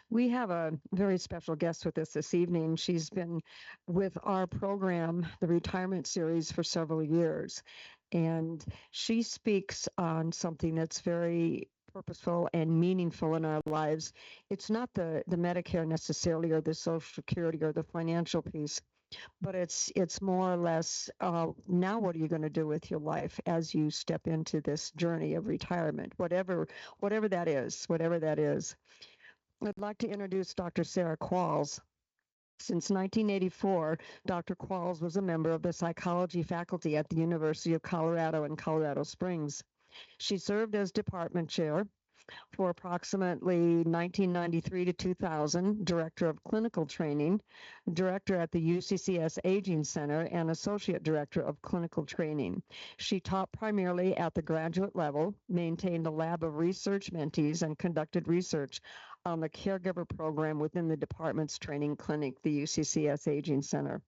We have a very special guest with us this evening. She's been with our program, the Retirement Series, for several years. And she speaks on something that's very purposeful and meaningful in our lives. It's not the Medicare necessarily, or the Social Security, or the financial piece, but it's more or less, now what are you going to do with your life as you step into this journey of retirement, whatever that is, whatever that is. I'd like to introduce Dr. Sarah Qualls. Since 1984, Dr. Qualls was a member of the psychology faculty at the University of Colorado in Colorado Springs. She served as department chair for approximately 1993 to 2000, director of clinical training, director at the UCCS Aging Center, and associate director of clinical training. She taught primarily at the graduate level, maintained a lab of research mentees, and conducted research on the caregiver program within the department's training clinic, the UCCS Aging Center.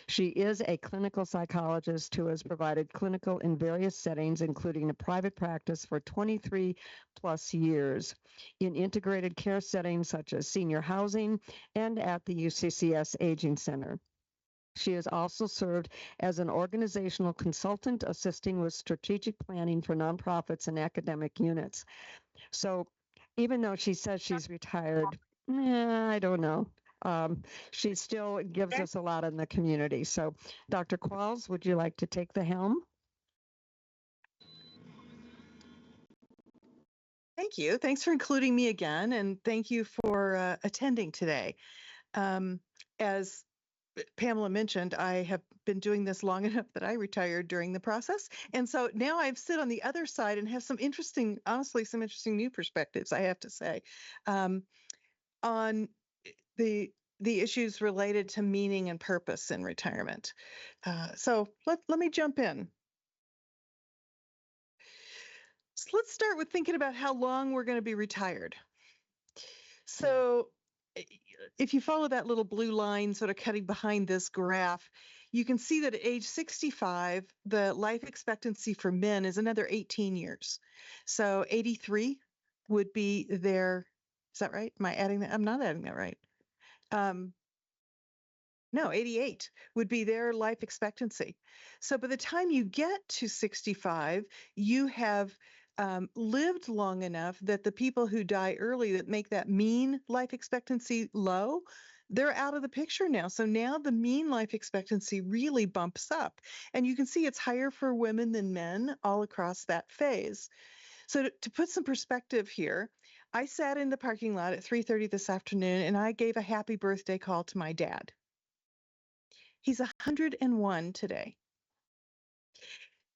She is a clinical psychologist who has provided clinical in various settings, including a private practice for 23 plus years in integrated care settings such as senior housing and at the UCCS Aging Center. She has also served as an organizational consultant assisting with strategic planning for nonprofits and academic units. So even though she says she's retired, I don't know. She still gives us a lot in the community. So, Dr. Qualls, would you like to take the helm? Thank you. Thanks for including me again, and thank you for attending today. As Pamela mentioned, I have been doing this long enough that I retired during the process. And so now I sit on the other side and have some interesting, honestly, some interesting new perspectives, I have to say, on the issues related to meaning and purpose in retirement. So let me jump in. So let's start with thinking about how long we're going to be retired. So if you follow that little blue line sort of cutting behind this graph, you can see that at age 65, the life expectancy for men is another 18 years. So 83 would be their, is that right? Am I adding that? I'm not adding that right. No, 88 would be their life expectancy. So by the time you get to 65, you have lived long enough that the people who die early that make that mean life expectancy low, they're out of the picture now. So now the mean life expectancy really bumps up. And you can see it's higher for women than men all across that phase. So to put some perspective here, I sat in the parking lot at 3:30 this afternoon and I gave a happy birthday call to my dad. He's 101 today.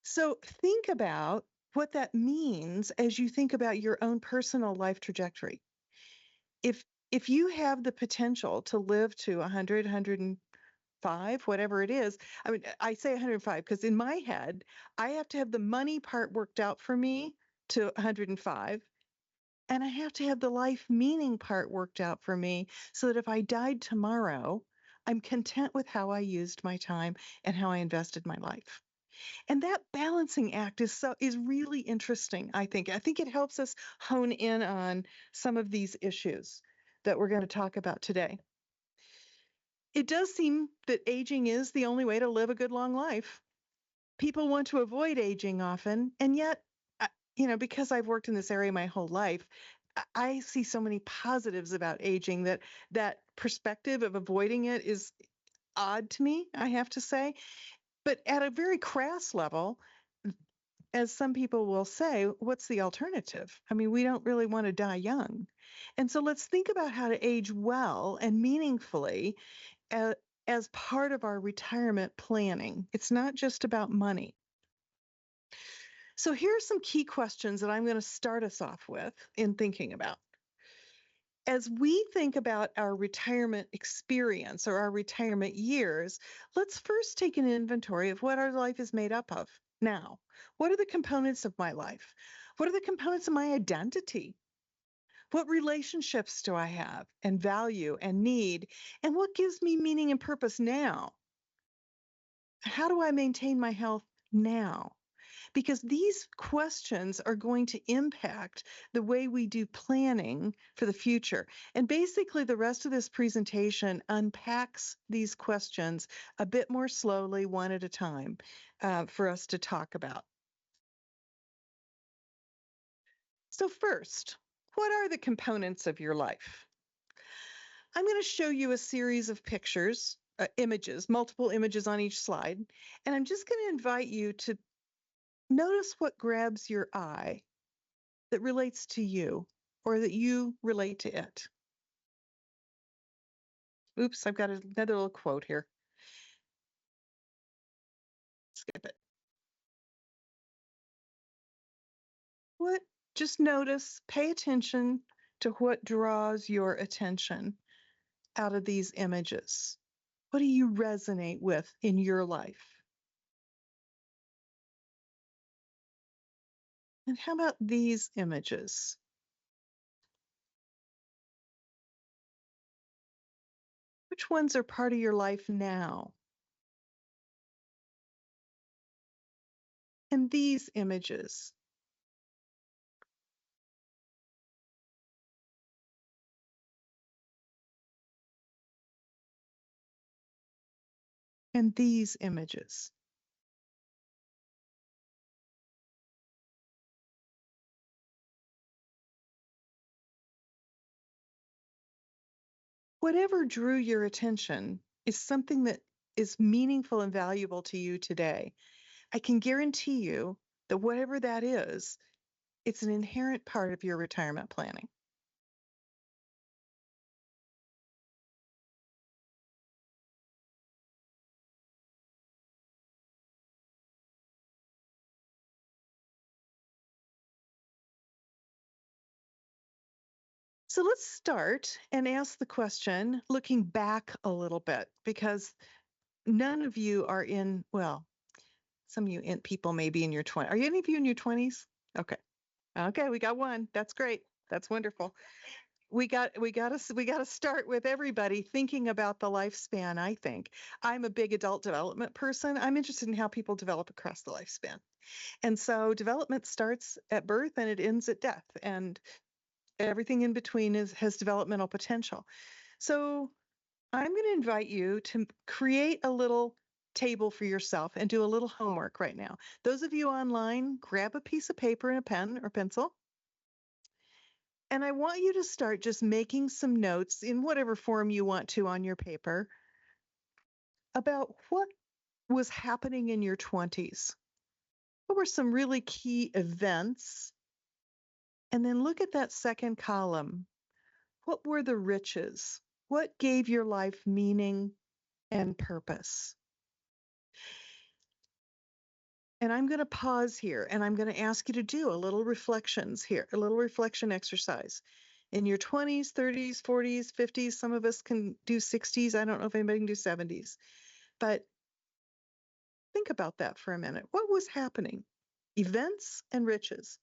So think about what that means as you think about your own personal life trajectory. If you have the potential to live to 100, 105, whatever it is, I mean, I say 105 because in my head, I have to have the money part worked out for me to 105. And I have to have the life meaning part worked out for me so that if I died tomorrow, I'm content with how I used my time and how I invested my life. And that balancing act is really interesting, I think. I think it helps us hone in on some of these issues that we're going to talk about today. It does seem that aging is the only way to live a good long life. People want to avoid aging often, and yet, because I've worked in this area my whole life, I see so many positives about aging that perspective of avoiding it is odd to me, I have to say. But at a very crass level, as some people will say, what's the alternative? I mean, we don't really want to die young. And so let's think about how to age well and meaningfully as part of our retirement planning. It's not just about money. So here are some key questions that I'm going to start us off with in thinking about. As we think about our retirement experience or our retirement years, let's first take an inventory of what our life is made up of now. What are the components of my life? What are the components of my identity? What relationships do I have and value and need? And what gives me meaning and purpose now? How do I maintain my health now? because these questions are going to impact the way we do planning for the future. And basically, the rest of this presentation unpacks these questions a bit more slowly, one at a time, for us to talk about. So, first, what are the components of your life? I'm going to show you a series of pictures, images, multiple images on each slide, and I'm just going to invite you to notice what grabs your eye that relates to you or that you relate to it. Oops, I've got another little quote here. Skip it. What? Just notice, pay attention to what draws your attention out of these images. What do you resonate with in your life? And how about these images? Which ones are part of your life now? And these images? And these images? Whatever drew your attention is something that is meaningful and valuable to you today. I can guarantee you that whatever that is, it's an inherent part of your retirement planning. So let's start and ask the question, looking back a little bit, because none of you are in, well, some of you people may be in your 20s. Are any of you in your 20s? Okay. Okay, we got one. That's great. That's wonderful. We got to start with everybody thinking about the lifespan, I think. I'm a big adult development person. I'm interested in how people develop across the lifespan. And so development starts at birth and it ends at death. And everything in between has developmental potential. So I'm going to invite you to create a little table for yourself and do a little homework right now. Those of you online, grab a piece of paper and a pen or pencil. And I want you to start just making some notes in whatever form you want to on your paper about what was happening in your 20s. What were some really key events? And then look at that second column. What were the riches? What gave your life meaning and purpose? And I'm going to pause here and I'm going to ask you to do a little reflections here, a little reflection exercise. In your 20s, 30s, 40s, 50s, some of us can do 60s. I don't know if anybody can do 70s, but think about that for a minute. What was happening? Events and riches.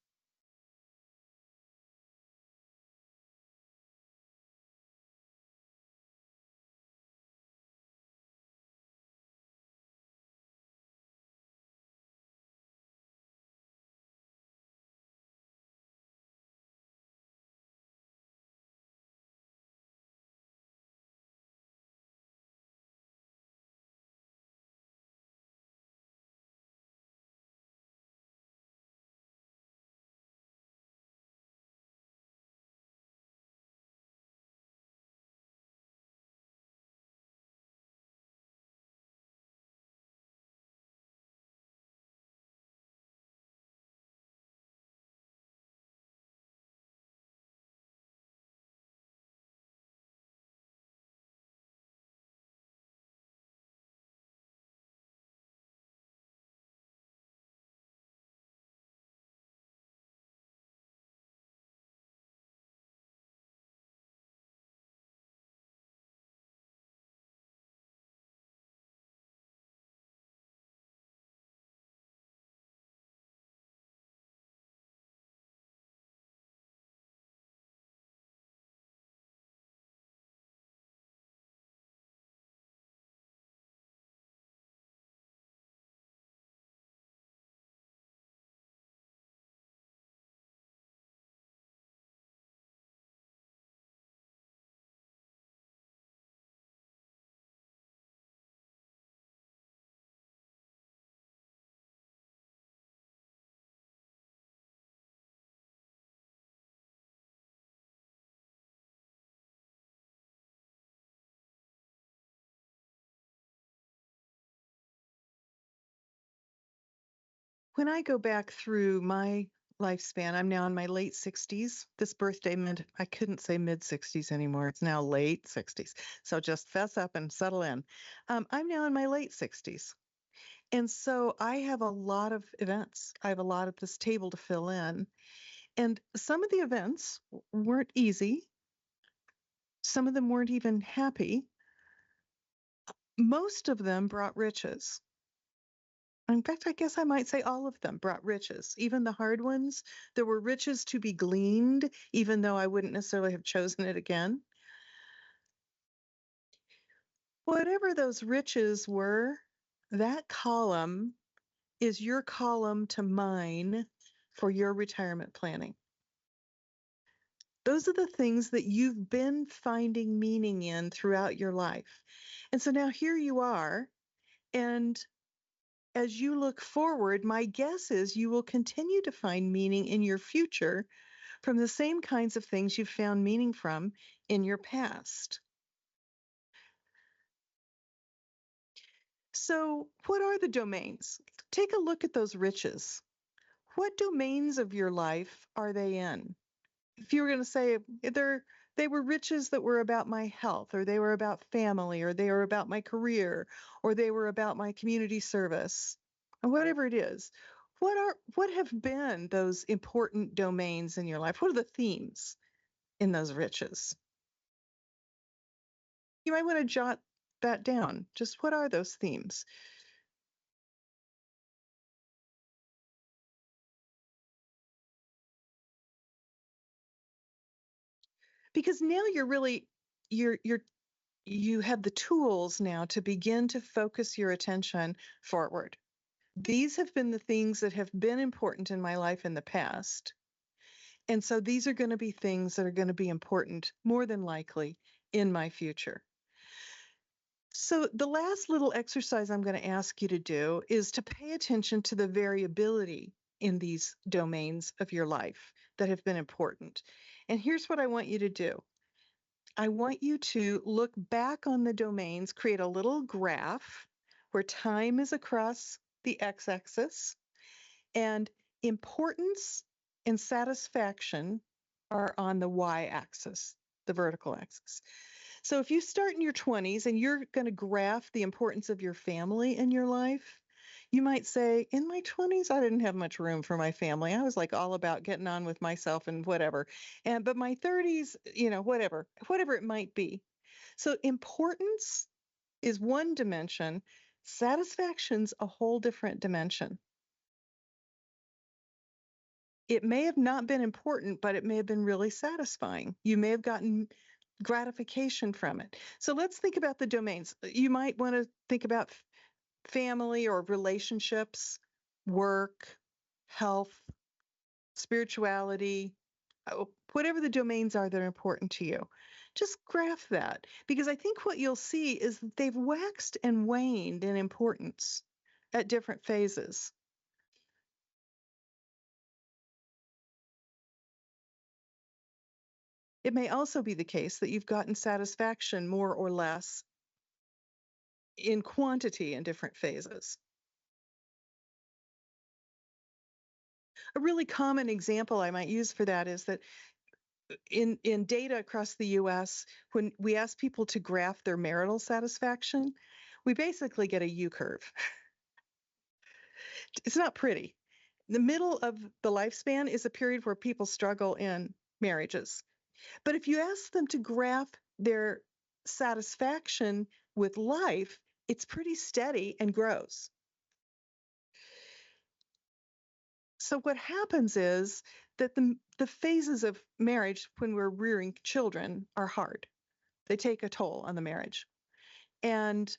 When I go back through my lifespan, I'm now in my late 60s. This birthday meant I couldn't say mid 60s anymore. It's now late 60s. So just fess up and settle in. I'm now in my late 60s. And so I have a lot of events. I have a lot of this table to fill in. And some of the events weren't easy. Some of them weren't even happy. Most of them brought riches. In fact, I guess I might say all of them brought riches, even the hard ones. There were riches to be gleaned, even though I wouldn't necessarily have chosen it again. Whatever those riches were, that column is your column to mine for your retirement planning. Those are the things that you've been finding meaning in throughout your life. And so now here you are. And as you look forward, my guess is you will continue to find meaning in your future from the same kinds of things you've found meaning from in your past. So, what are the domains? Take a look at those riches. What domains of your life are they in? If you were going to say they were riches that were about my health, or they were about family, or they were about my career, or they were about my community service, or whatever it is, what have been those important domains in your life? What are the themes in those riches? You might want to jot that down. Just what are those themes? Because now you're you have the tools now to begin to focus your attention forward. These have been the things that have been important in my life in the past. And so these are going to be things that are going to be important more than likely in my future. So the last little exercise I'm going to ask you to do is to pay attention to the variability in these domains of your life that have been important. And here's what I want you to do. I want you to look back on the domains, create a little graph where time is across the x-axis and importance and satisfaction are on the y-axis, the vertical axis. So if you start in your 20s and you're going to graph the importance of your family in your life, you might say, in my 20s, I didn't have much room for my family. I was like all about getting on with myself and whatever. But my 30s, whatever it might be. So importance is one dimension, satisfaction's a whole different dimension. It may have not been important, but it may have been really satisfying. You may have gotten gratification from it. So let's think about the domains. You might want to think about family or relationships, work, health, spirituality, whatever the domains are that are important to you. Just graph that because I think what you'll see is that they've waxed and waned in importance at different phases. It may also be the case that you've gotten satisfaction more or less in quantity in different phases. A really common example I might use for that is that in data across the US, when we ask people to graph their marital satisfaction, we basically get a U curve. It's not pretty. The middle of the lifespan is a period where people struggle in marriages. But if you ask them to graph their satisfaction with life, it's pretty steady and grows. So what happens is that the phases of marriage when we're rearing children are hard. They take a toll on the marriage. And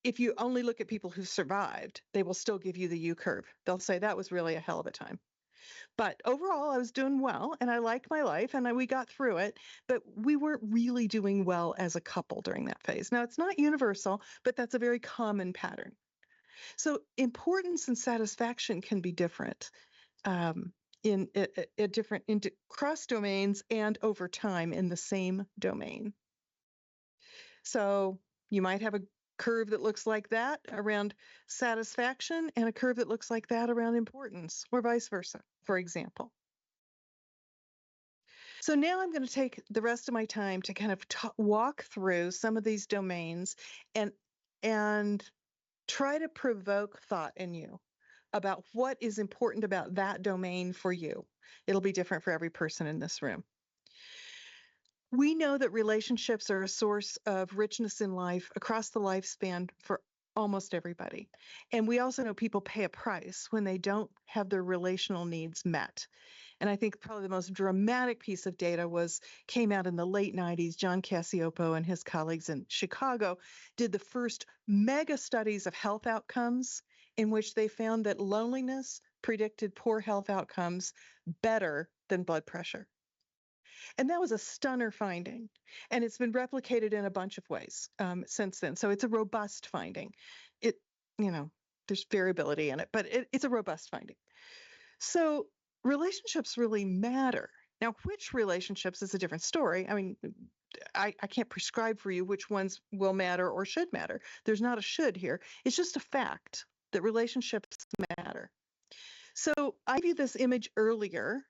if you only look at people who've survived, they will still give you the U curve. They'll say that was really a hell of a time. But overall, I was doing well and I liked my life and we got through it. But we weren't really doing well as a couple during that phase. Now, it's not universal, but that's a very common pattern. So importance and satisfaction can be different in different into cross domains and over time in the same domain. So you might have curve that looks like that around satisfaction and a curve that looks like that around importance, or vice versa, for example. So now I'm going to take the rest of my time to kind of walk through some of these domains and and try to provoke thought in you about what is important about that domain for you. It'll be different for every person in this room. We know that relationships are a source of richness in life across the lifespan for almost everybody. And we also know people pay a price when they don't have their relational needs met. And I think probably the most dramatic piece of data came out in the late 90s. John Cacioppo and his colleagues in Chicago did the first mega studies of health outcomes in which they found that loneliness predicted poor health outcomes better than blood pressure. And that was a stunner finding. And it's been replicated in a bunch of ways since then. So it's a robust finding. It, there's variability in it, but it's a robust finding. So relationships really matter. Now, which relationships is a different story. I mean, I can't prescribe for you which ones will matter or should matter. There's not a should here. It's just a fact that relationships matter. So I viewed this image earlier.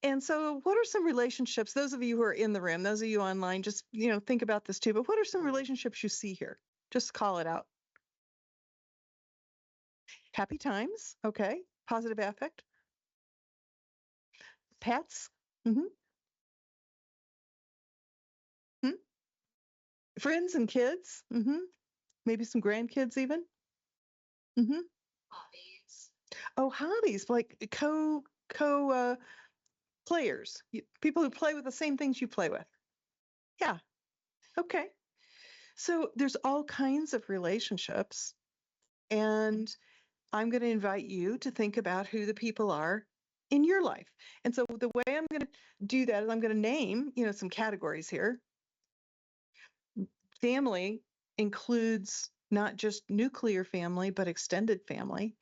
And so what are some relationships, those of you who are in the room, those of you online, just, think about this too, but what are some relationships you see here? Just call it out. Happy times. Okay. Positive affect. Pets. Mm-hmm. Hmm? Friends and kids. Mm-hmm. Maybe some grandkids even. Mm-hmm. Hobbies. Oh, hobbies, like players, people who play with the same things you play with. Yeah. Okay. So there's all kinds of relationships, and I'm going to invite you to think about who the people are in your life. And so the way I'm going to do that is I'm going to name, some categories here. Family includes not just nuclear family, but extended family.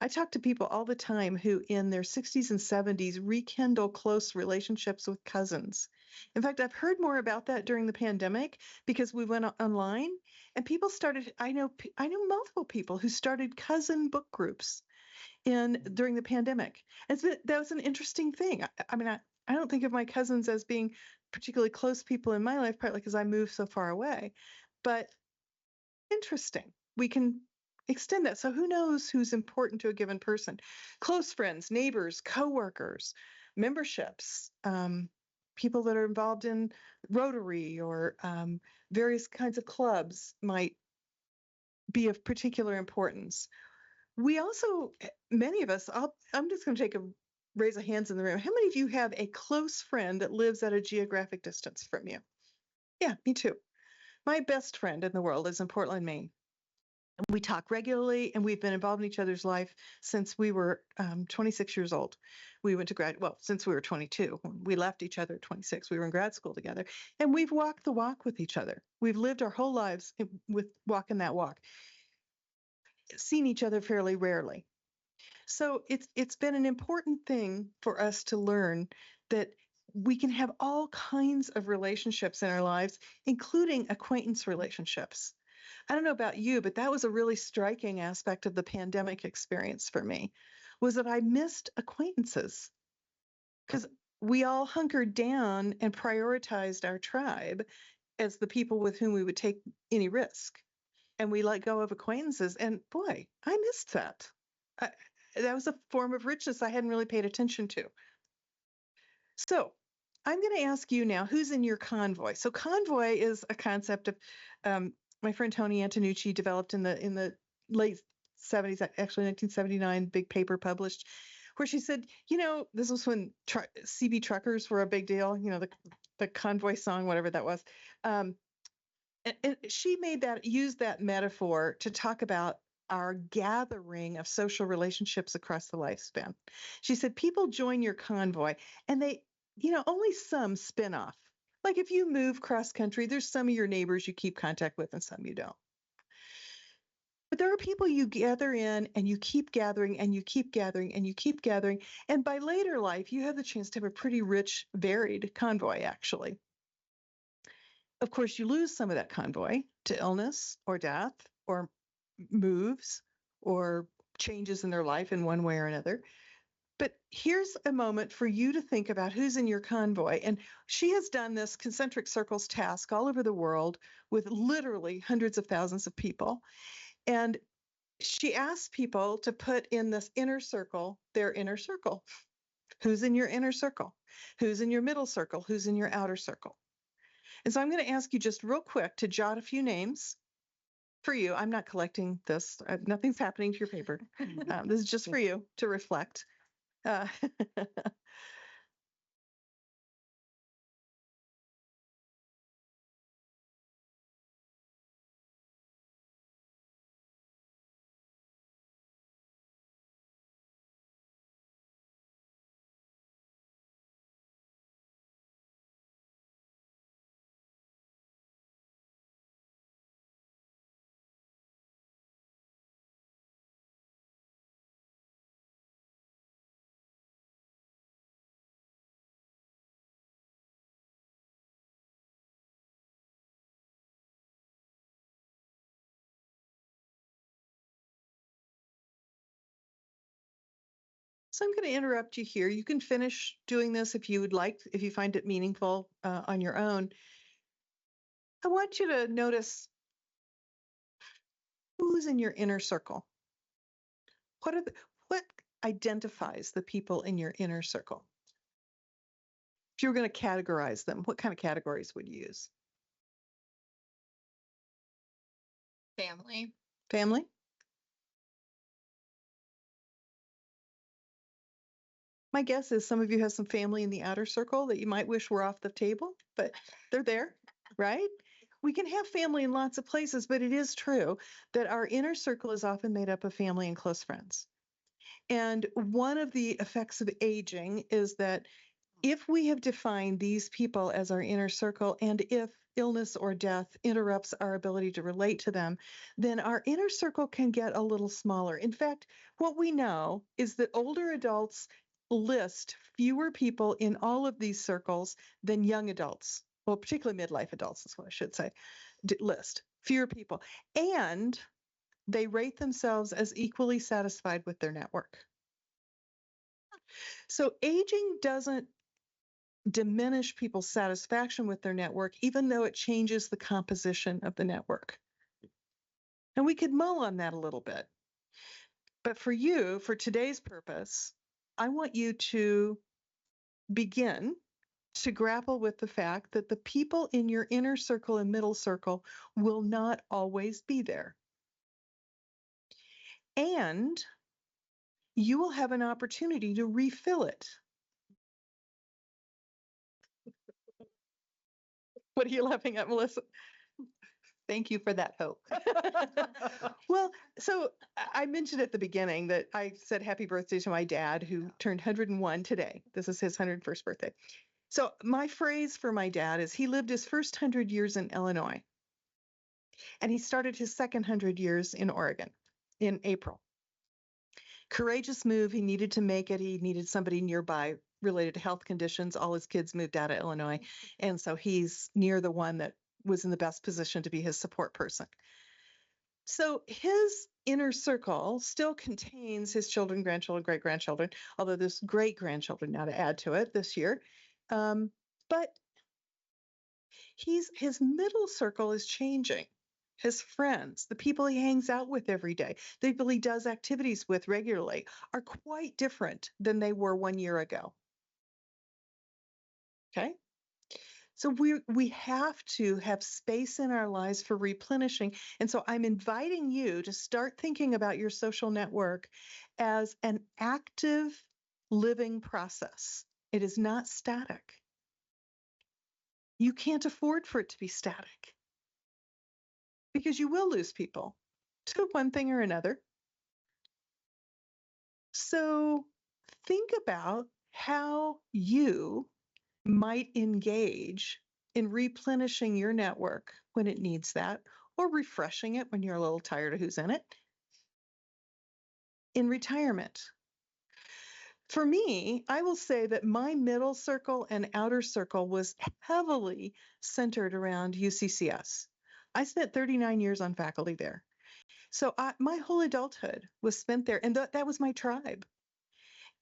I talk to people all the time who in their 60s and 70s rekindle close relationships with cousins. In fact, I've heard more about that during the pandemic because we went online and people started, I know multiple people who started cousin book groups during the pandemic. That was an interesting thing. I mean, I don't think of my cousins as being particularly close people in my life, partly because I moved so far away, but interesting. We can extend that. So who knows who's important to a given person? Close friends, neighbors, coworkers, memberships, people that are involved in Rotary or various kinds of clubs might be of particular importance. We also, many of us, I'm just going to raise of hands in the room. How many of you have a close friend that lives at a geographic distance from you? Yeah, me too. My best friend in the world is in Portland, Maine. We talk regularly, and we've been involved in each other's life since we were 26 years old. We went to since we were 22. We left each other at 26. We were in grad school together, and we've walked the walk with each other. We've lived our whole lives with walking that walk, seen each other fairly rarely. So it's been an important thing for us to learn that we can have all kinds of relationships in our lives, including acquaintance relationships. I don't know about you, but that was a really striking aspect of the pandemic experience for me, was that I missed acquaintances because we all hunkered down and prioritized our tribe as the people with whom we would take any risk. And we let go of acquaintances. And boy, I missed that. That was a form of richness I hadn't really paid attention to. So I'm going to ask you now, who's in your convoy? So convoy is a concept of my friend Tony Antonucci developed in the late 70s, actually 1979, big paper published, where she said, this was when CB truckers were a big deal, the convoy song, whatever that was. And she used that metaphor to talk about our gathering of social relationships across the lifespan. She said, people join your convoy and they, only some spin off. Like if you move cross country, there's some of your neighbors you keep contact with and some you don't. But there are people you gather in and you keep gathering and you keep gathering and you keep gathering. And by later life, you have the chance to have a pretty rich, varied convoy, actually. Of course, you lose some of that convoy to illness or death or moves or changes in their life in one way or another. But here's a moment for you to think about who's in your convoy. And she has done this concentric circles task all over the world with literally hundreds of thousands of people. And she asked people to put in this inner circle, their inner circle. Who's in your inner circle? Who's in your middle circle? Who's in your outer circle? And so I'm going to ask you just real quick to jot a few names for you. I'm not collecting this. Nothing's happening to your paper. This is just for you to reflect. Uh, So I'm going to interrupt you here. You can finish doing this if you would like, if you find it meaningful on your own. I want you to notice who's in your inner circle. What identifies the people in your inner circle? If you were going to categorize them, what kind of categories would you use? Family. Family? My guess is some of you have some family in the outer circle that you might wish were off the table, but they're there, right? We can have family in lots of places, but it is true that our inner circle is often made up of family and close friends. And one of the effects of aging is that if we have defined these people as our inner circle, and if illness or death interrupts our ability to relate to them, then our inner circle can get a little smaller. In fact, what we know is that older adults list fewer people in all of these circles than young adults. Well, particularly midlife adults is what I should say, list fewer people. And they rate themselves as equally satisfied with their network. So aging doesn't diminish people's satisfaction with their network, even though it changes the composition of the network. And we could mull on that a little bit. But for you, for today's purpose, I want you to begin to grapple with the fact that the people in your inner circle and middle circle will not always be there. And you will have an opportunity to refill it. What are you laughing at, Melissa? Thank you for that hope. Well, so I mentioned at the beginning that I said happy birthday to my dad who turned 101 today. This is his 101st birthday. So my phrase for my dad is he lived his first 100 years in Illinois and he started his second 100 years in Oregon in April. Courageous move. He needed to make it. He needed somebody nearby related to health conditions. All his kids moved out of Illinois. And so he's near the one that was in the best position to be his support person. So his inner circle still contains his children, grandchildren, great grandchildren, although there's great grandchildren now to add to it this year. But his middle circle is changing. His friends, the people he hangs out with every day, the people he does activities with regularly, are quite different than they were 1 year ago. Okay? So we have to have space in our lives for replenishing. And so I'm inviting you to start thinking about your social network as an active living process. It is not static. You can't afford for it to be static because you will lose people to one thing or another. So think about how you might engage in replenishing your network when it needs that, or refreshing it when you're a little tired of who's in it, in retirement. For me, I will say that my middle circle and outer circle was heavily centered around UCCS. I spent 39 years on faculty there. So my whole adulthood was spent there, and that was my tribe.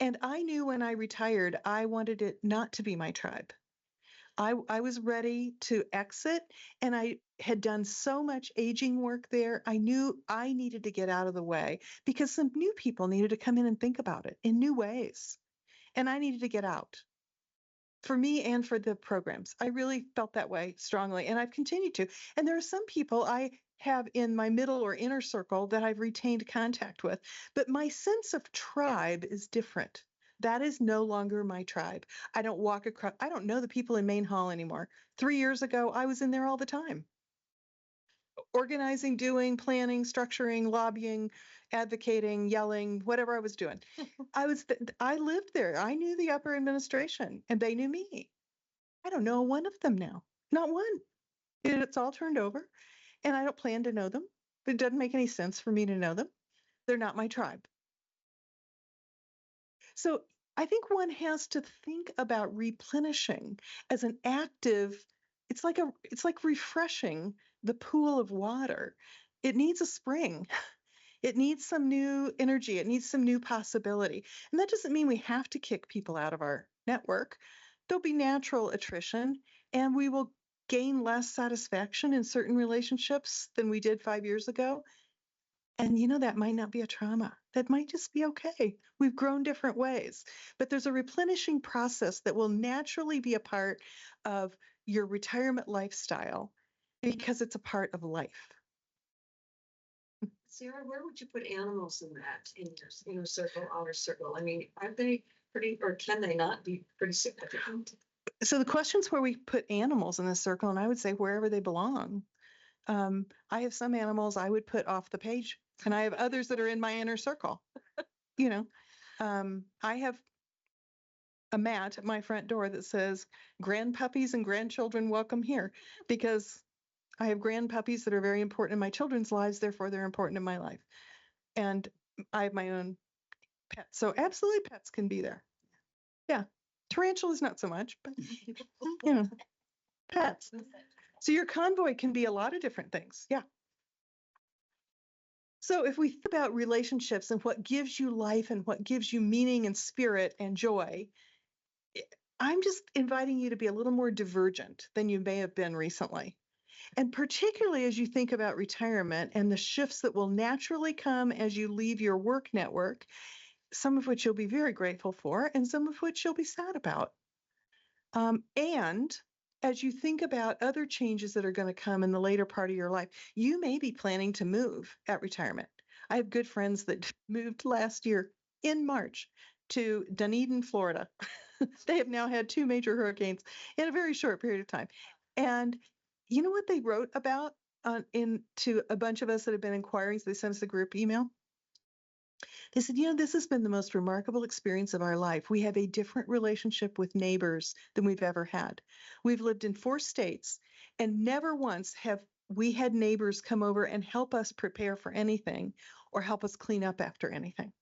And I knew when I retired, I wanted it not to be my tribe. I was ready to exit, and I had done so much aging work there. I knew I needed to get out of the way because some new people needed to come in and think about it in new ways. And I needed to get out for me and for the programs. I really felt that way strongly, and I've continued to. And there are some people I have in my middle or inner circle that I've retained contact with, but my sense of tribe is different. That is no longer my tribe. I don't walk across, I don't know the people in Main Hall anymore. 3 years ago, I was in there all the time, organizing, doing, planning, structuring, lobbying, advocating, yelling, whatever I was doing. I lived there. I knew the upper administration and they knew me. I don't know one of them now. Not one. It's all turned over and I don't plan to know them. It doesn't make any sense for me to know them. They're not my tribe. So I think one has to think about replenishing as an active, it's like refreshing the pool of water. It needs a spring. It needs some new energy. It needs some new possibility. And that doesn't mean we have to kick people out of our network. There'll be natural attrition, and we will gain less satisfaction in certain relationships than we did 5 years ago. And that might not be a trauma. That might just be okay. We've grown different ways. But there's a replenishing process that will naturally be a part of your retirement lifestyle because it's a part of life. Sarah, where would you put animals in that, in your inner circle, outer circle? I mean, aren't they pretty, or can they not be pretty significant? So the question's where we put animals in this circle, and I would say wherever they belong. I have some animals I would put off the page, and I have others that are in my inner circle. I have a mat at my front door that says grandpuppies and grandchildren welcome here, because I have grandpuppies that are very important in my children's lives, therefore they're important in my life. And I have my own pets. So absolutely pets can be there. Yeah. Tarantulas not so much, but pets. So your convoy can be a lot of different things. Yeah. So if we think about relationships and what gives you life and what gives you meaning and spirit and joy, I'm just inviting you to be a little more divergent than you may have been recently. And particularly as you think about retirement and the shifts that will naturally come as you leave your work network, some of which you'll be very grateful for and some of which you'll be sad about. And as you think about other changes that are going to come in the later part of your life, you may be planning to move at retirement. I have good friends that moved last year in March to Dunedin, Florida. They have now had 2 major hurricanes in a very short period of time. And you know what they wrote about to a bunch of us that have been inquiring? So they sent us a group email. They said, this has been the most remarkable experience of our life. We have a different relationship with neighbors than we've ever had. We've lived in 4 states, and never once have we had neighbors come over and help us prepare for anything or help us clean up after anything.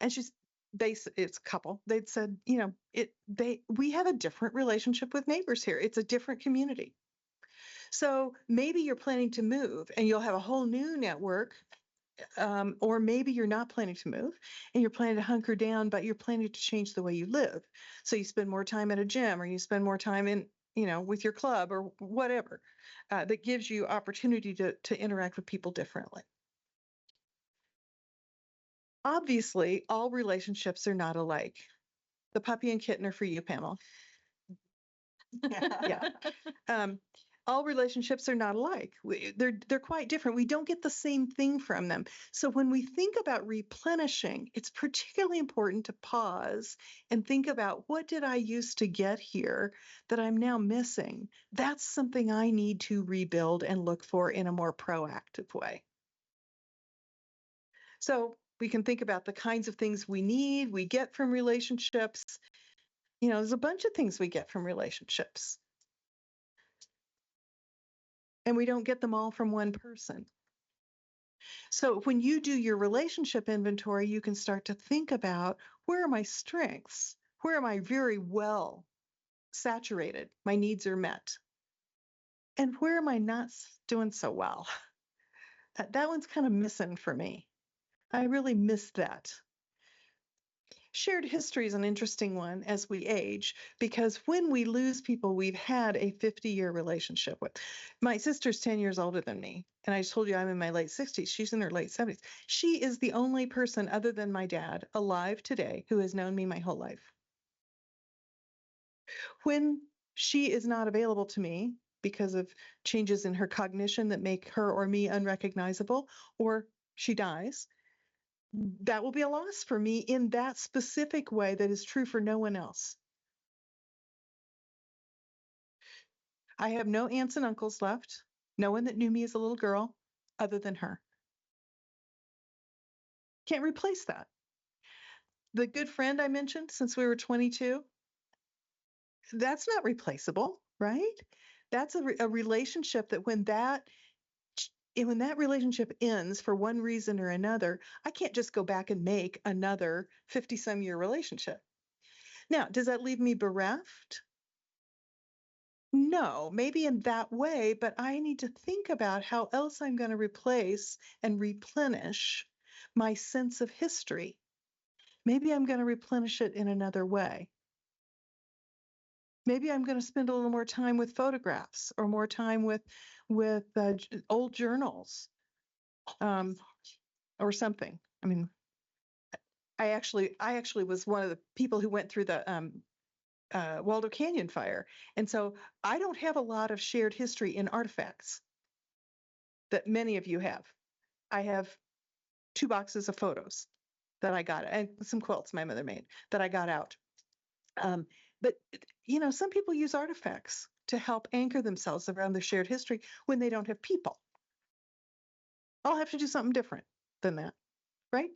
And it's a couple. They'd said, we have a different relationship with neighbors here. It's a different community. So maybe you're planning to move and you'll have a whole new network. Or maybe you're not planning to move and you're planning to hunker down, but you're planning to change the way you live. So you spend more time at a gym, or you spend more time in, with your club or whatever, that gives you opportunity to interact with people differently. Obviously, all relationships are not alike. The puppy and kitten are for you, Pamela. Yeah. All relationships are not alike. They're quite different. We don't get the same thing from them. So when we think about replenishing, it's particularly important to pause and think about, what did I used to get here that I'm now missing? That's something I need to rebuild and look for in a more proactive way. So we can think about the kinds of things we get from relationships. There's a bunch of things we get from relationships. And we don't get them all from one person. So when you do your relationship inventory, you can start to think about, Where are my strengths? Where am I very well saturated? My needs are met. And where am I not doing so well? That one's kind of missing for me. I really miss that. Shared history is an interesting one as we age, because when we lose people we've had a 50-year relationship with. My sister's 10 years older than me, and I just told you I'm in my late 60s. She's in her late 70s. She is the only person other than my dad alive today who has known me my whole life. When she is not available to me because of changes in her cognition that make her or me unrecognizable, or she dies, that will be a loss for me in that specific way that is true for no one else. I have no aunts and uncles left, no one that knew me as a little girl other than her. Can't replace that. The good friend I mentioned since we were 22, that's not replaceable, right? That's a relationship that when that relationship ends for one reason or another, I can't just go back and make another 50-some year relationship. Now, does that leave me bereft? No, maybe in that way, but I need to think about how else I'm going to replace and replenish my sense of history. Maybe I'm going to replenish it in another way. Maybe I'm going to spend a little more time with photographs or more time with old journals, or something. I mean, I actually was one of the people who went through the Waldo Canyon fire, and so I don't have a lot of shared history in artifacts that many of you have. I have 2 boxes of photos that I got, and some quilts my mother made that I got out. But some people use artifacts to help anchor themselves around their shared history when they don't have people. I'll have to do something different than that, right?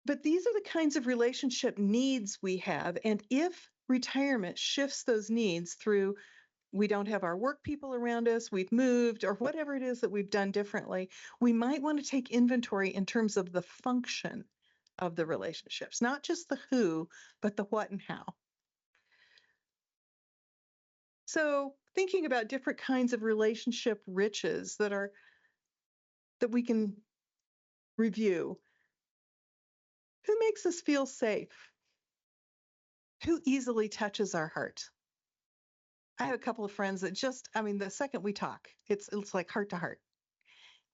But these are the kinds of relationship needs we have. And if retirement shifts those needs through, we don't have our work people around us, we've moved, or whatever it is that we've done differently, we might want to take inventory in terms of the function of the relationships, not just the who, but the what and how. So thinking about different kinds of relationship riches that we can review. Who makes us feel safe? Who easily touches our heart? I have a couple of friends that the second we talk, it's like heart to heart.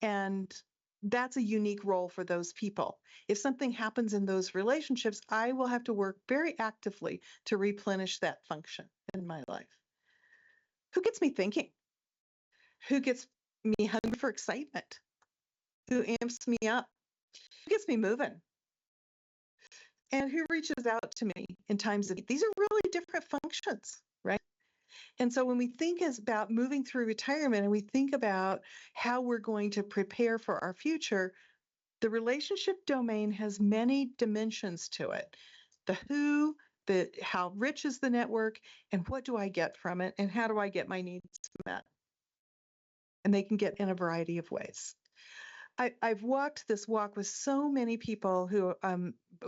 And that's a unique role for those people. If something happens in those relationships, I will have to work very actively to replenish that function in my life. Who gets me thinking? Who gets me hungry for excitement? Who amps me up? Who gets me moving? And who reaches out to me in times of need? These are really different functions, right? And so when we think about moving through retirement and we think about how we're going to prepare for our future, the relationship domain has many dimensions to it. The who, how rich is the network, and what do I get from it, and how do I get my needs met? And they can get in a variety of ways. I've walked this walk with so many people who,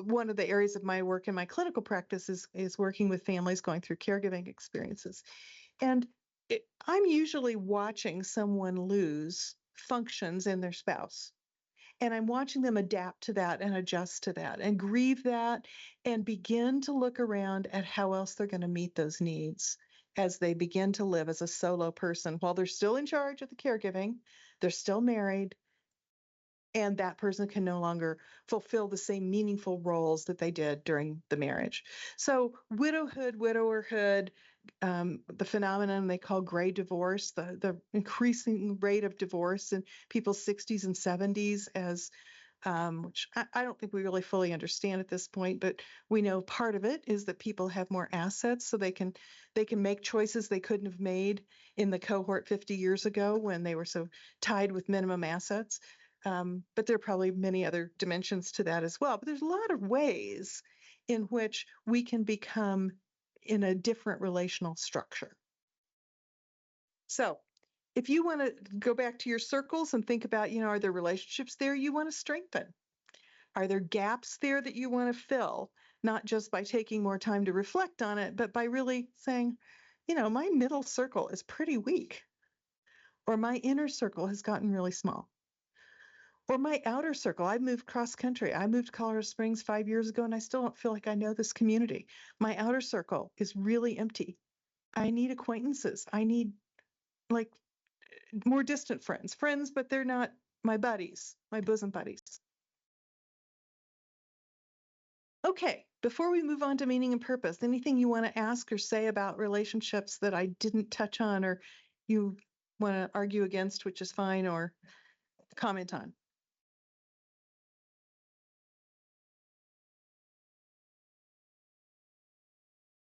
one of the areas of my work in my clinical practice is working with families going through caregiving experiences. And I'm usually watching someone lose functions in their spouse. And I'm watching them adapt to that and adjust to that and grieve that and begin to look around at how else they're going to meet those needs as they begin to live as a solo person while they're still in charge of the caregiving, they're still married, and that person can no longer fulfill the same meaningful roles that they did during the marriage. So widowhood, widowerhood, the phenomenon they call gray divorce, the increasing rate of divorce in people's 60s and 70s, as which I don't think we really fully understand at this point, but we know part of it is that people have more assets, so they can make choices they couldn't have made in the cohort 50 years ago when they were so tied with minimum assets. But there are probably many other dimensions to that as well. But there's a lot of ways in which we can become in a different relational structure. So if you want to go back to your circles and think about, are there relationships there you want to strengthen? Are there gaps there that you want to fill, not just by taking more time to reflect on it, but by really saying, my middle circle is pretty weak, or my inner circle has gotten really small, or my outer circle. I moved cross country. I moved to Colorado Springs 5 years ago, and I still don't feel like I know this community. My outer circle is really empty. I need acquaintances. I need like more distant friends, but they're not my buddies, my bosom buddies. Okay, before we move on to meaning and purpose, anything you want to ask or say about relationships that I didn't touch on, or you want to argue against, which is fine, or comment on?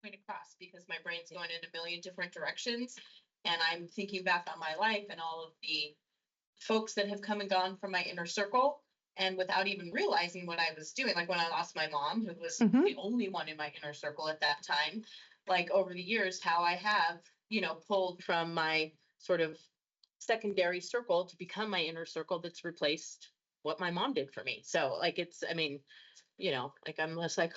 Point across because my brain's going in a million different directions. And I'm thinking back on my life and all of the folks that have come and gone from my inner circle. And without even realizing what I was doing, like when I lost my mom, who was the only one in my inner circle at that time, like over the years, how I have, pulled from my sort of secondary circle to become my inner circle that's replaced what my mom did for me. So like, I'm less like,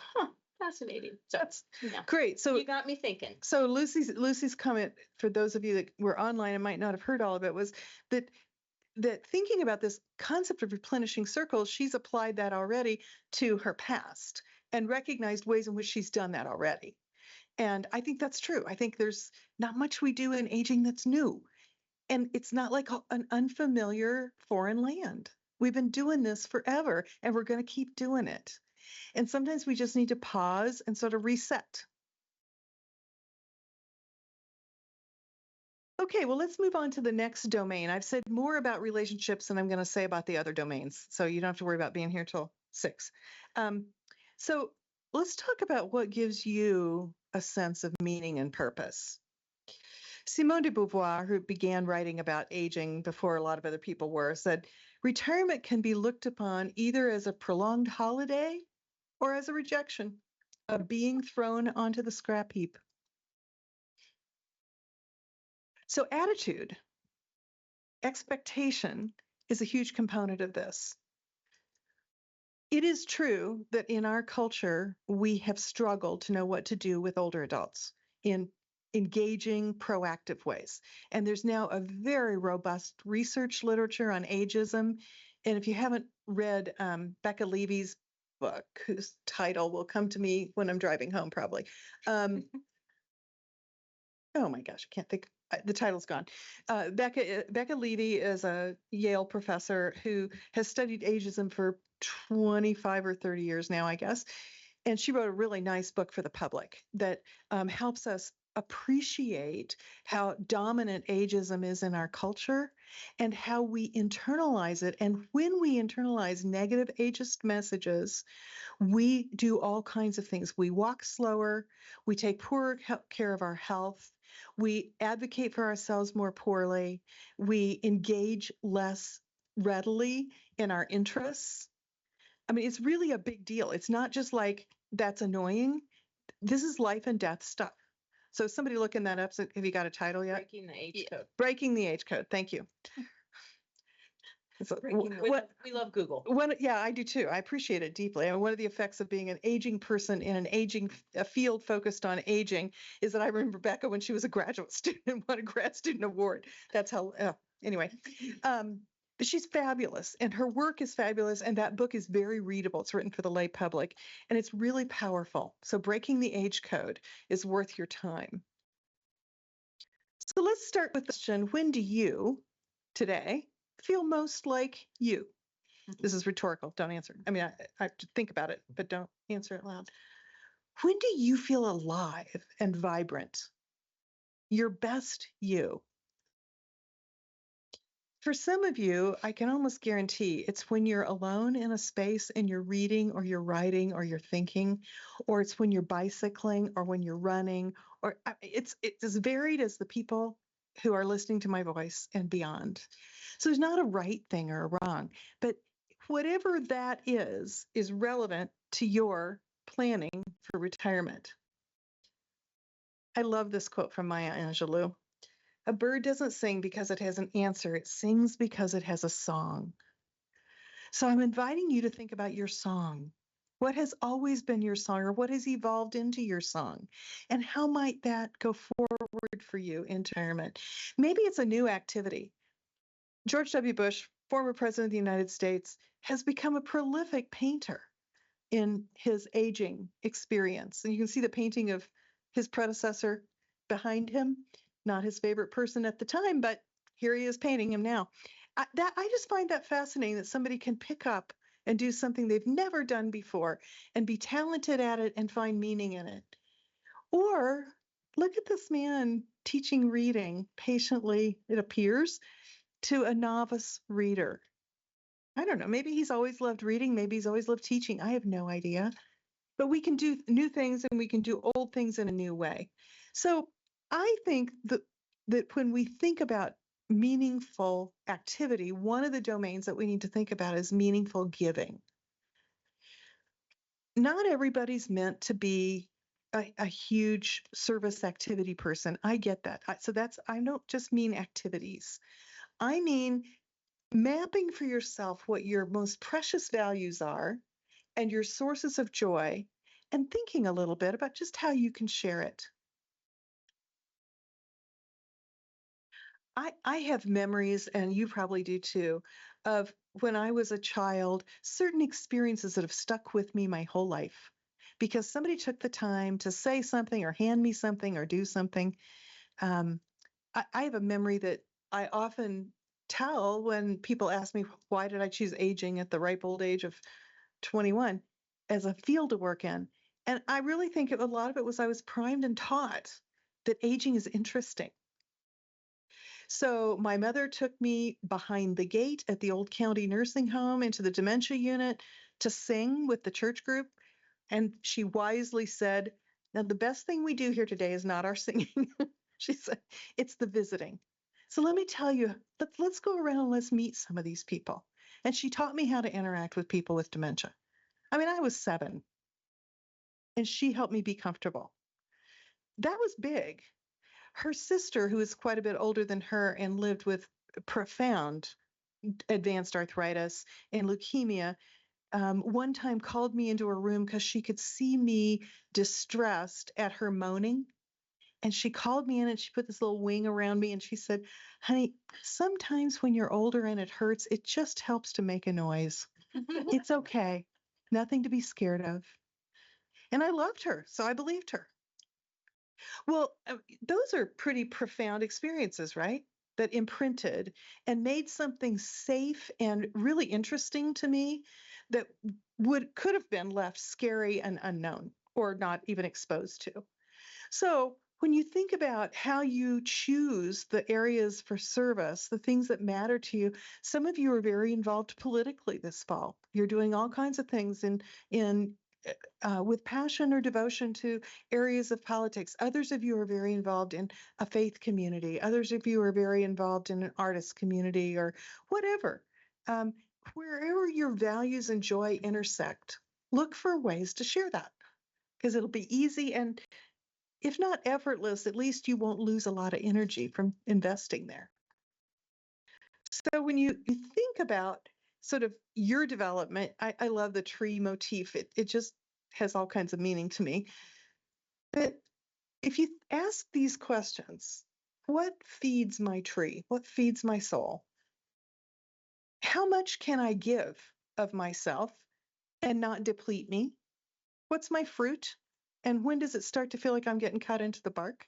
fascinating. So That's great. So you got me thinking. So Lucy's comment, for those of you that were online and might not have heard all of it, was that thinking about this concept of replenishing circles, she's applied that already to her past and recognized ways in which she's done that already. And I think that's true. I think there's not much we do in aging that's new. And it's not like an unfamiliar foreign land. We've been doing this forever, and we're going to keep doing it. And sometimes we just need to pause and sort of reset. Okay, well, let's move on to the next domain. I've said more about relationships than I'm going to say about the other domains, so you don't have to worry about being here till 6. So let's talk about what gives you a sense of meaning and purpose. Simone de Beauvoir, who began writing about aging before a lot of other people were, said, retirement can be looked upon either as a prolonged holiday or as a rejection, a being thrown onto the scrap heap. So attitude, expectation is a huge component of this. It is true that in our culture, we have struggled to know what to do with older adults in engaging, proactive ways. And there's now a very robust research literature on ageism. And if you haven't read Becca Levy's book, whose title will come to me when I'm driving home probably. Oh my gosh, I can't think. The title's gone. Becca Levy is a Yale professor who has studied ageism for 25 or 30 years now, I guess. And she wrote a really nice book for the public that helps us appreciate how dominant ageism is in our culture and how we internalize it. And when we internalize negative ageist messages, we do all kinds of things. We walk slower, we take poorer care of our health, we advocate for ourselves more poorly, we engage less readily in our interests. I mean, it's really a big deal. It's not just like, that's annoying. This is life and death stuff. So somebody looking that up, so have you got a title yet? Breaking the age code. Breaking the age code. Thank you. So, We love Google. Yeah, I do too. I appreciate it deeply. And one of the effects of being an aging person in a field focused on aging is that I remember Becca when she was a graduate student and won a grad student award. That's how, anyway. But she's fabulous and her work is fabulous. And that book is very readable. It's written for the lay public and it's really powerful. So Breaking the Age Code is worth your time. So let's start with the question, when do you today feel most like you? This is rhetorical. Don't answer. I mean, I have to think about it, but don't answer it loud. When do you feel alive and vibrant? Your best you. For some of you, I can almost guarantee it's when you're alone in a space and you're reading or you're writing or you're thinking, or it's when you're bicycling or when you're running, or it's as varied as the people who are listening to my voice and beyond. So there's not a right thing or a wrong, but whatever that is relevant to your planning for retirement. I love this quote from Maya Angelou. A bird doesn't sing because it has an answer. It sings because it has a song. So I'm inviting you to think about your song. What has always been your song, or what has evolved into your song? And how might that go forward for you into retirement? Maybe it's a new activity. George W. Bush, former president of the United States, has become a prolific painter in his aging experience. And you can see the painting of his predecessor behind him, not his favorite person at the time, but here he is painting him now. I just find that fascinating that somebody can pick up and do something they've never done before and be talented at it and find meaning in it. Or look at this man teaching reading patiently, it appears, to a novice reader. I don't know. Maybe he's always loved reading. Maybe he's always loved teaching. I have no idea. But we can do new things and we can do old things in a new way. So I think that when we think about meaningful activity, one of the domains that we need to think about is meaningful giving. Not everybody's meant to be a huge service activity person. I get that. I don't just mean activities. I mean mapping for yourself what your most precious values are and your sources of joy, and thinking a little bit about just how you can share it. I have memories, and you probably do too, of when I was a child, certain experiences that have stuck with me my whole life because somebody took the time to say something or hand me something or do something. Um, I have a memory that I often tell when people ask me, why did I choose aging at the ripe old age of 21 as a field to work in? And I really think a lot of it was I was primed and taught that aging is interesting. So my mother took me behind the gate at the old county nursing home into the dementia unit to sing with the church group. And she wisely said, now the best thing we do here today is not our singing. She said, it's the visiting. So let me tell you, let's go around and let's meet some of these people. And she taught me how to interact with people with dementia. I mean, I was 7 and she helped me be comfortable. That was big. Her sister, who is quite a bit older than her and lived with profound advanced arthritis and leukemia, one time called me into her room because she could see me distressed at her moaning. And she called me in and she put this little wing around me and she said, honey, sometimes when you're older and it hurts, it just helps to make a noise. It's okay. Nothing to be scared of. And I loved her, so I believed her. Well, those are pretty profound experiences, right? That imprinted and made something safe and really interesting to me that could have been left scary and unknown or not even exposed to. So when you think about how you choose the areas for service, the things that matter to you, some of you are very involved politically this fall. You're doing all kinds of things in with passion or devotion to areas of politics. Others of you are very involved in a faith community. Others of you are very involved in an artist community or whatever. Um, Wherever your values and joy intersect, look for ways to share that because it'll be easy and if not effortless, at least you won't lose a lot of energy from investing there. So when you think about sort of your development, I love the tree motif. It just has all kinds of meaning to me. But if you ask these questions, what feeds my tree? What feeds my soul? How much can I give of myself and not deplete me? What's my fruit? And when does it start to feel like I'm getting cut into the bark?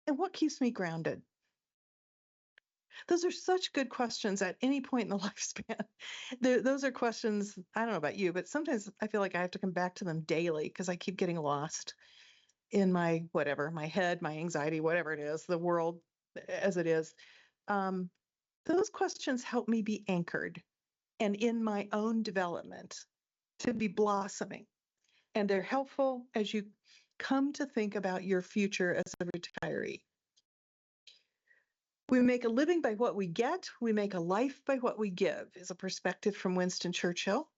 And what keeps me grounded? Those are such good questions at any point in the lifespan. Those are questions, I don't know about you, but sometimes I feel like I have to come back to them daily because I keep getting lost in my whatever, my head, my anxiety, whatever it is, the world as it is. Um, those questions help me be anchored and in my own development to be blossoming. And they're helpful as you come to think about your future as a retiree. We make a living by what we get. We make a life by what we give, is a perspective from Winston Churchill.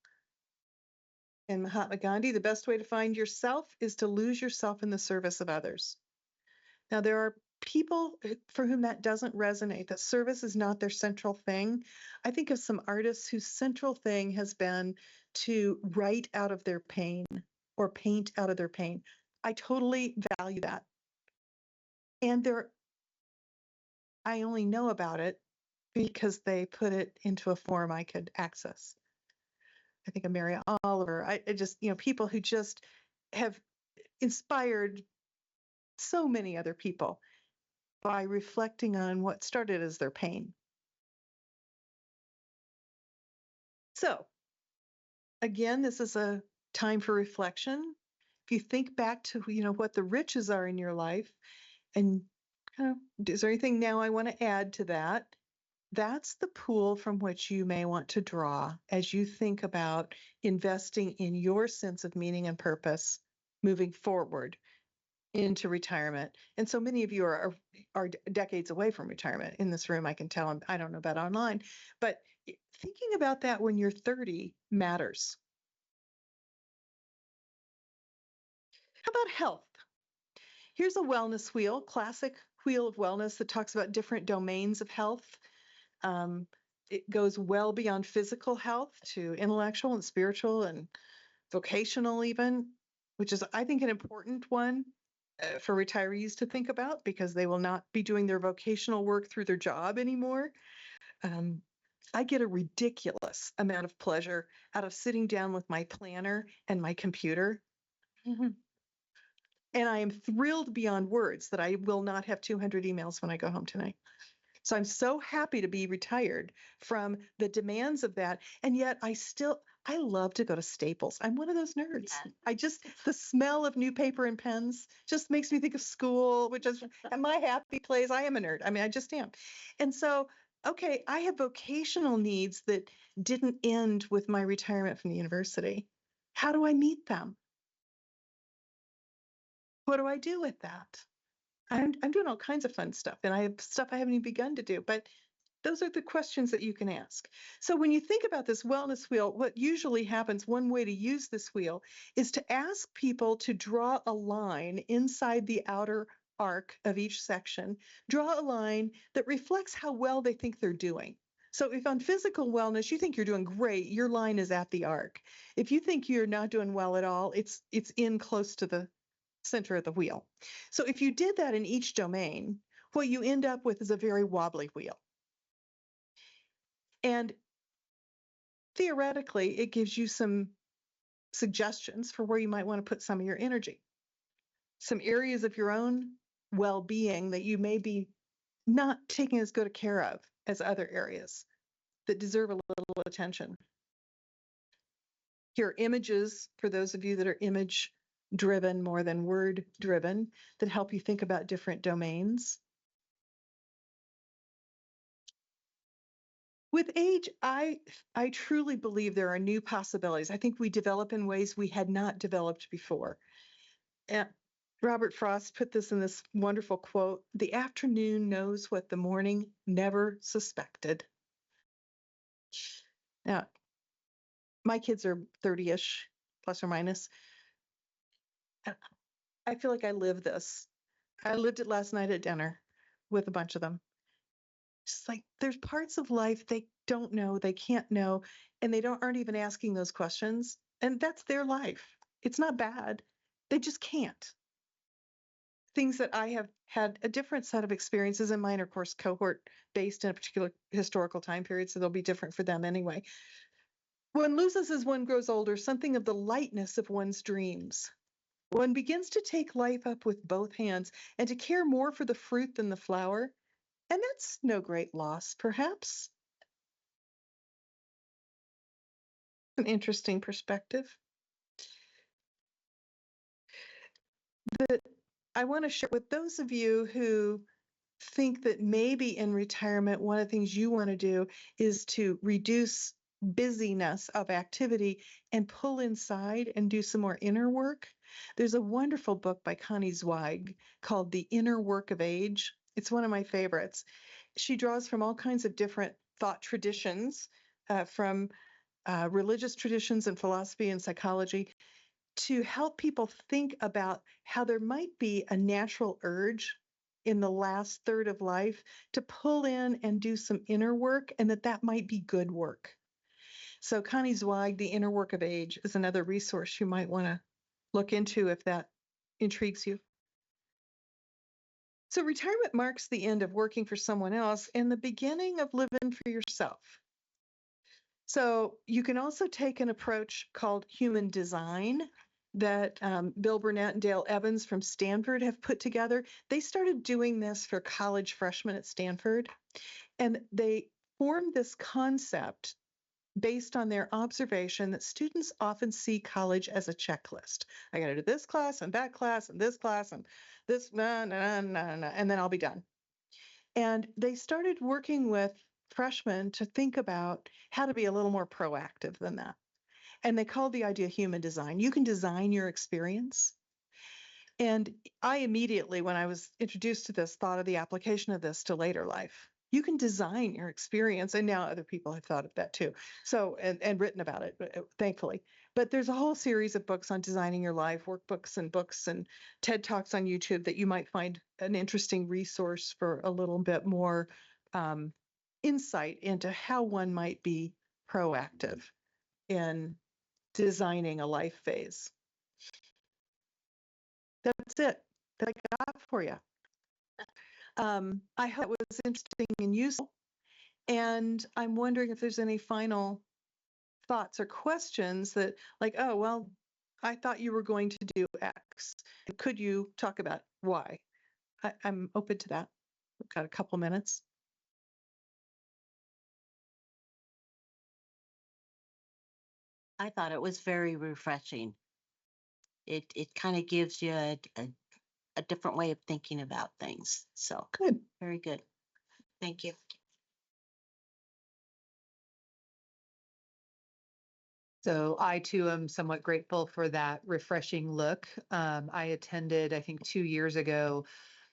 And Mahatma Gandhi, the best way to find yourself is to lose yourself in the service of others. Now, there are people for whom that doesn't resonate, that service is not their central thing. I think of some artists whose central thing has been to write out of their pain or paint out of their pain. I totally value that. And I only know about it because they put it into a form I could access. I think of Mary Oliver. I just, people who just have inspired so many other people by reflecting on what started as their pain. So, again, this is a time for reflection. If you think back to, what the riches are in your life, and is there anything now I want to add to that? That's the pool from which you may want to draw as you think about investing in your sense of meaning and purpose moving forward into retirement. And so many of you are decades away from retirement in this room. I can tell. I don't know about online, but thinking about that when you're 30 matters. How about health? Here's a wellness wheel, classic wheel of wellness that talks about different domains of health. It goes well beyond physical health to intellectual and spiritual and vocational even, which is, I think, an important one for retirees to think about because they will not be doing their vocational work through their job anymore. I get a ridiculous amount of pleasure out of sitting down with my planner and my computer. And I am thrilled beyond words that I will not have 200 emails when I go home tonight. So I'm so happy to be retired from the demands of that. And yet I love to go to Staples. I'm one of those nerds. Yeah. The smell of new paper and pens just makes me think of school, which is my happy place. I am a nerd. I mean, I just am. And so, okay, I have vocational needs that didn't end with my retirement from the university. How do I meet them? What do I do with that? I'm doing all kinds of fun stuff, and I have stuff I haven't even begun to do, but those are the questions that you can ask. So when you think about this wellness wheel, what usually happens, one way to use this wheel is to ask people to draw a line inside the outer arc of each section, draw a line that reflects how well they think they're doing. So if on physical wellness, you think you're doing great, your line is at the arc. If you think you're not doing well at all, it's in close to the center of the wheel. So if you did that in each domain, what you end up with is a very wobbly wheel. And theoretically, it gives you some suggestions for where you might want to put some of your energy, some areas of your own well-being that you may be not taking as good a care of as other areas that deserve a little attention. Here are images for those of you that are image driven more than word driven that help you think about different domains. With age, I truly believe there are new possibilities. I think we develop in ways we had not developed before. And Robert Frost put this in this wonderful quote, "The afternoon knows what the morning never suspected." Now, my kids are 30-ish, plus or minus. I feel like I live this. I lived it last night at dinner with a bunch of them. Just like there's parts of life they don't know, they can't know, and they aren't even asking those questions. And that's their life. It's not bad. They just can't. Things that I have had a different set of experiences, and mine are, of course, cohort based in a particular historical time period, so they'll be different for them anyway. One loses as one grows older something of the lightness of one's dreams. One begins to take life up with both hands and to care more for the fruit than the flower. And that's no great loss, perhaps. An interesting perspective. That I want to share with those of you who think that maybe in retirement, one of the things you want to do is to reduce busyness of activity and pull inside and do some more inner work. There's a wonderful book by Connie Zweig called The Inner Work of Age. It's one of my favorites. She draws from all kinds of different thought traditions, from religious traditions and philosophy and psychology, to help people think about how there might be a natural urge in the last third of life to pull in and do some inner work, and that might be good work. So Connie Zweig, The Inner Work of Age, is another resource you might want to look into if that intrigues you. So retirement marks the end of working for someone else and the beginning of living for yourself. So you can also take an approach called human design that Bill Burnett and Dale Evans from Stanford have put together. They started doing this for college freshmen at Stanford, and they formed this concept based on their observation that students often see college as a checklist. I got to do this class and that class and this class and this, and then I'll be done. And they started working with freshmen to think about how to be a little more proactive than that. And they called the idea human design. You can design your experience. And I immediately, when I was introduced to this, thought of the application of this to later life. You can design your experience, and now other people have thought of that too. So, and written about it, thankfully. But there's a whole series of books on designing your life, workbooks and books and TED Talks on YouTube that you might find an interesting resource for a little bit more insight into how one might be proactive in designing a life phase. That's it that I got for you. I hope it was interesting and useful. And I'm wondering if there's any final thoughts or questions that, like, oh, well, I thought you were going to do X. Could you talk about Y? I'm open to that. We've got a couple minutes. I thought it was very refreshing. It kind of gives you a different way of thinking about things. So Good. very good. Thank you. So I too am somewhat grateful for that refreshing look. I attended, I think 2 years ago,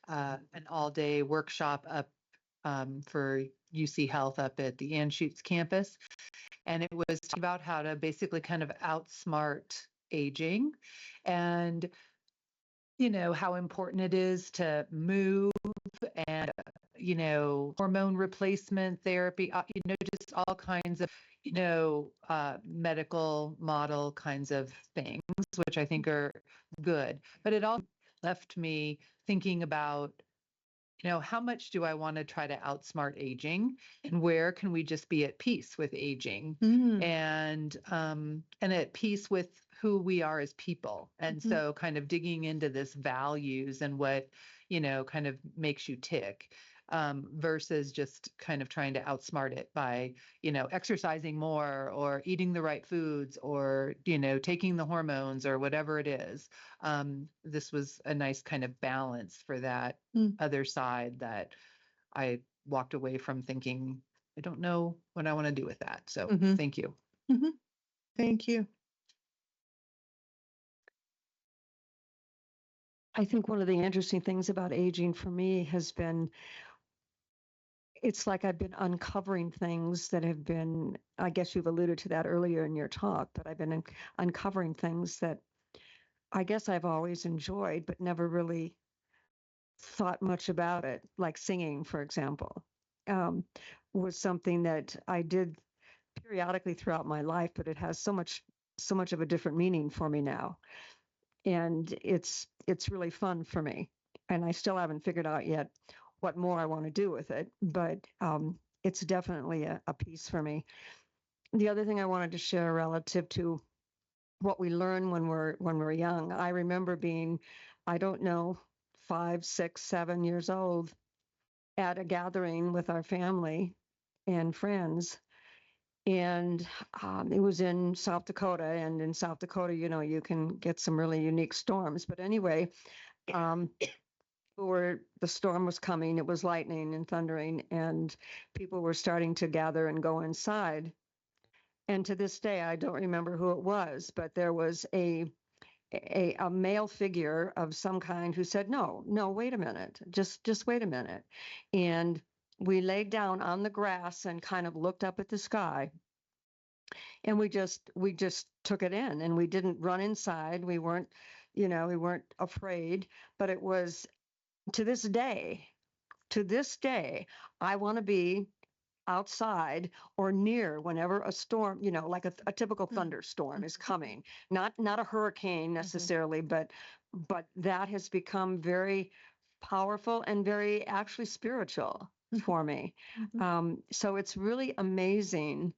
an all-day workshop up for UC Health up at the Anschutz campus. And it was about how to basically kind of outsmart aging and, how important it is to move and, hormone replacement therapy, just all kinds of, medical model kinds of things, which I think are good. But it all left me thinking about, how much do I want to try to outsmart aging, and where can we just be at peace with aging and at peace with who we are as people. And so kind of digging into this values and what, kind of makes you tick. Versus just kind of trying to outsmart it by, exercising more or eating the right foods or, taking the hormones or whatever it is. This was a nice kind of balance for that other side that I walked away from thinking, I don't know what I want to do with that. So thank you. Thank you. I think one of the interesting things about aging for me has been it's like I've been uncovering things that have been, I guess you've alluded to that earlier in your talk, but I've been uncovering things that I guess I've always enjoyed, but never really thought much about it, like singing, for example, was something that I did periodically throughout my life, but it has so much of a different meaning for me now. And it's really fun for me. And I still haven't figured out yet what more I want to do with it, but it's definitely a piece for me. The other thing I wanted to share relative to what we learn when we're young, I remember being, I don't know, 5, 6, 7 years old at a gathering with our family and friends. And it was in South Dakota. And in South Dakota, you can get some really unique storms. But anyway, the storm was coming, it was lightning and thundering, and people were starting to gather and go inside. And to this day, I don't remember who it was, but there was a male figure of some kind who said, no, wait a minute, just wait a minute. And we laid down on the grass and kind of looked up at the sky. And we just took it in, and we didn't run inside. We weren't afraid, but it was to this day, I want to be outside or near whenever a storm, like a typical thunderstorm is coming. Not a hurricane necessarily, but that has become very powerful and very actually spiritual for me. So it's really amazing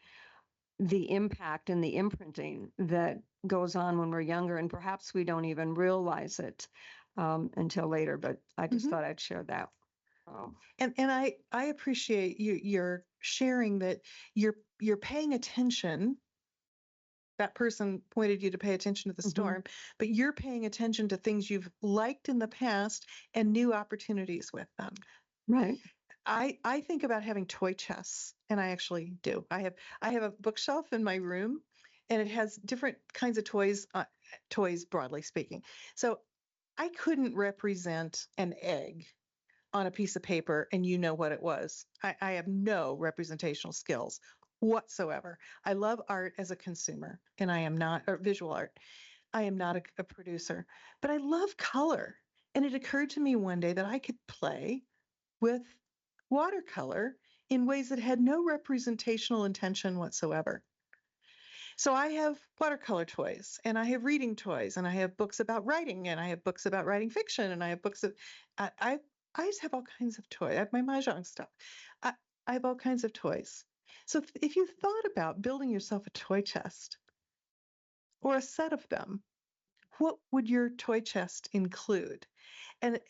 the impact and the imprinting that goes on when we're younger, and perhaps we don't even realize it until later. But I just thought I'd share that. Oh. And I appreciate your sharing that you're paying attention. That person pointed you to pay attention to the storm, but you're paying attention to things you've liked in the past and new opportunities with them. Right. I think about having toy chests, and I actually do. I have a bookshelf in my room, and it has different kinds of toys, toys broadly speaking. So I couldn't represent an egg on a piece of paper and you know what it was. I have no representational skills whatsoever. I love art as a consumer, and I am not, or visual art. I am not a producer, but I love color. And it occurred to me one day that I could play with watercolor in ways that had no representational intention whatsoever. So I have watercolor toys, and I have reading toys, and I have books about writing, and I have books about writing fiction, and I have books of I just have all kinds of toys. I have my mahjong stuff. I, I have all kinds of toys. So if you thought about building yourself a toy chest or a set of them, what would your toy chest include? And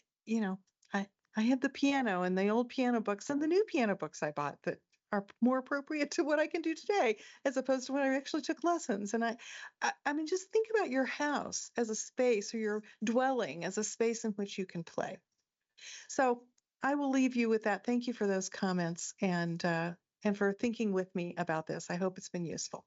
I have the piano and the old piano books and the new piano books I bought that are more appropriate to what I can do today, as opposed to when I actually took lessons. And I mean, just think about your house as a space, or your dwelling as a space in which you can play. So I will leave you with that. Thank you for those comments and for thinking with me about this. I hope it's been useful.